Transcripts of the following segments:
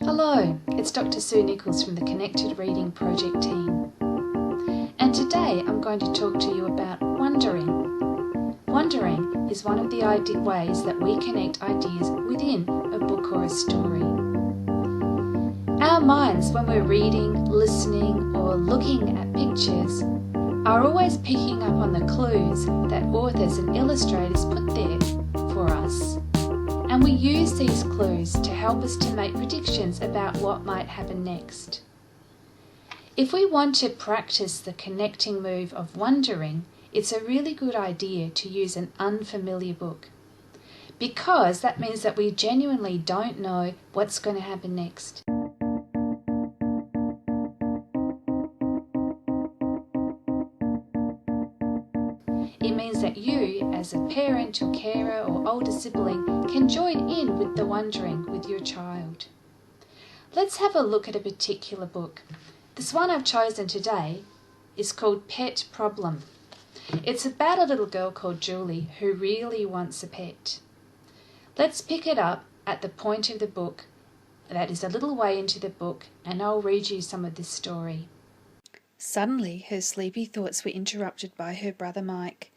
Hello, it's Dr. Sue Nichols from the Connected Reading Project team. And today I'm going to talk to you about wondering. Wondering is one of the ways that we connect ideas within a book or a story. Our minds, when we're reading, listening, or looking at pictures, are always picking up on the clues that authors and illustrators put there for us. And we use these clues to help us to make predictions about what might happen next. If we want to practice the connecting move of wondering, it's a really good idea to use an unfamiliar book, because that means that we genuinely don't know what's going to happen next. It means that you, as a parent or carer or older sibling, can join in with the wondering with your child. Let's have a look at a particular book. This one I've chosen today is called Pet Problem. It's about a little girl called Julie who really wants a pet. Let's pick it up at the point of the book. That is a little way into the book, and I'll read you some of this story. Suddenly, her sleepy thoughts were interrupted by her brother Mike.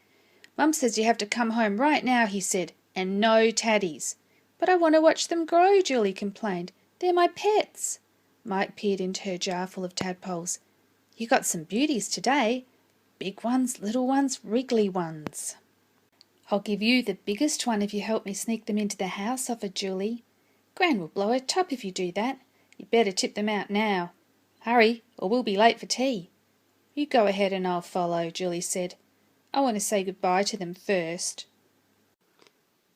"Mum says you have to come home right now," he said, "and no taddies." "But I want to watch them grow," Julie complained. "They're my pets." Mike peered into her jar full of tadpoles. "You got some beauties today. Big ones, little ones, wriggly ones." "I'll give you the biggest one if you help me sneak them into the house," offered Julie. "Gran will blow her top if you do that. You'd better tip them out now. Hurry, or we'll be late for tea." "You go ahead and I'll follow," Julie said. "I want to say goodbye to them first."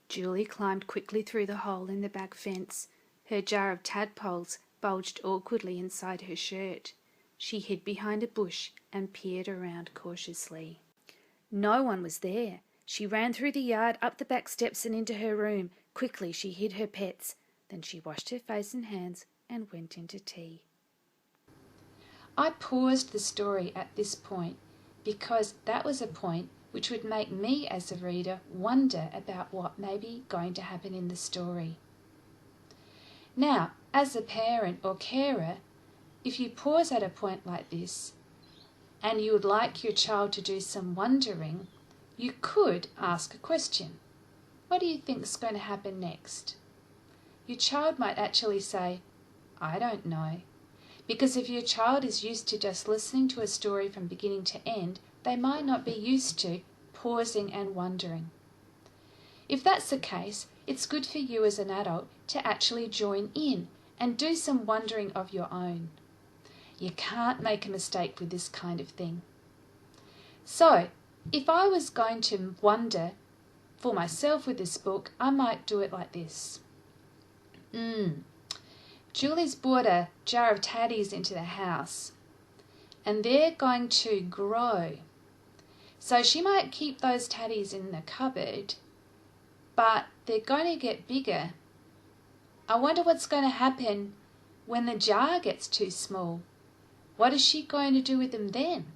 Julie climbed quickly through the hole in the back fence. Her jar of tadpoles bulged awkwardly inside her shirt. She hid behind a bush and peered around cautiously. No one was there. She ran through the yard, up the back steps and into her room. Quickly she hid her pets. Then she washed her face and hands and went into tea. I paused the story at this point because that was a point which would make me as a reader wonder about what may be going to happen in the story. Now, as a parent or carer, if you pause at a point like this and you would like your child to do some wondering, you could ask a question. What do you think is going to happen next? Your child might actually say, "I don't know." Because if your child is used to just listening to a story from beginning to end, they might not be used to pausing and wondering. If that's the case, it's good for you as an adult to actually join in and do some wondering of your own. You can't make a mistake with this kind of thing. So, if I was going to wonder for myself with this book, I might do it like this. Julie's brought a jar of taddies into the house, and they're going to grow. So she might keep those taddies in the cupboard, but they're going to get bigger. I wonder what's going to happen when the jar gets too small. What is she going to do with them then?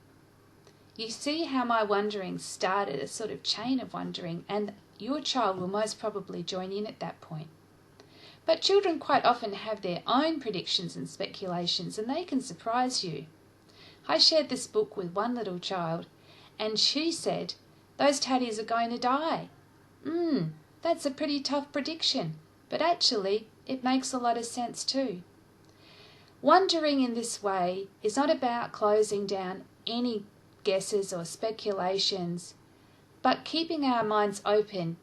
You see how my wondering started, a sort of chain of wondering, and your child will most probably join in at that point. But children quite often have their own predictions and speculations, and they can surprise you. I shared this book with one little child, and she said, "Those taddies are going to die." That's a pretty tough prediction, but actually it makes a lot of sense too. Wondering in this way is not about closing down any guesses or speculations, but keeping our minds open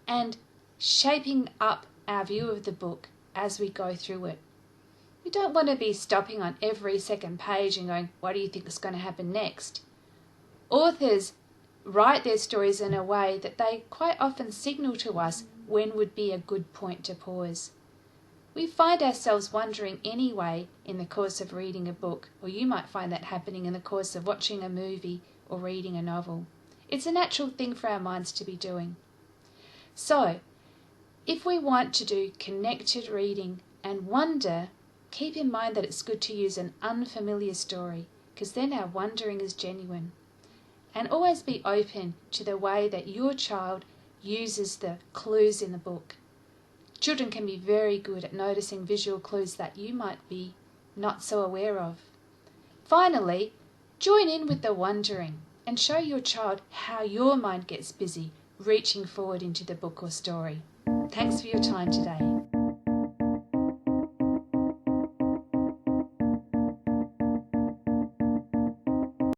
and shaping up our view of the book as we go through it. We don't want to be stopping on every second page and going, "What do you think is going to happen next?" Authors write their stories in a way that they quite often signal to us when would be a good point to pause. We find ourselves wondering anyway in the course of reading a book, or you might find that happening in the course of watching a movie or reading a novel. It's a natural thing for our minds to be doing. So, if we want to do connected reading and wonder, keep in mind that it's good to use an unfamiliar story, because then our wondering is genuine. And always be open to the way that your child uses the clues in the book. Children can be very good at noticing visual clues that you might be not so aware of. Finally, join in with the wondering and show your child how your mind gets busy reaching forward into the book or story. Thanks for your time today.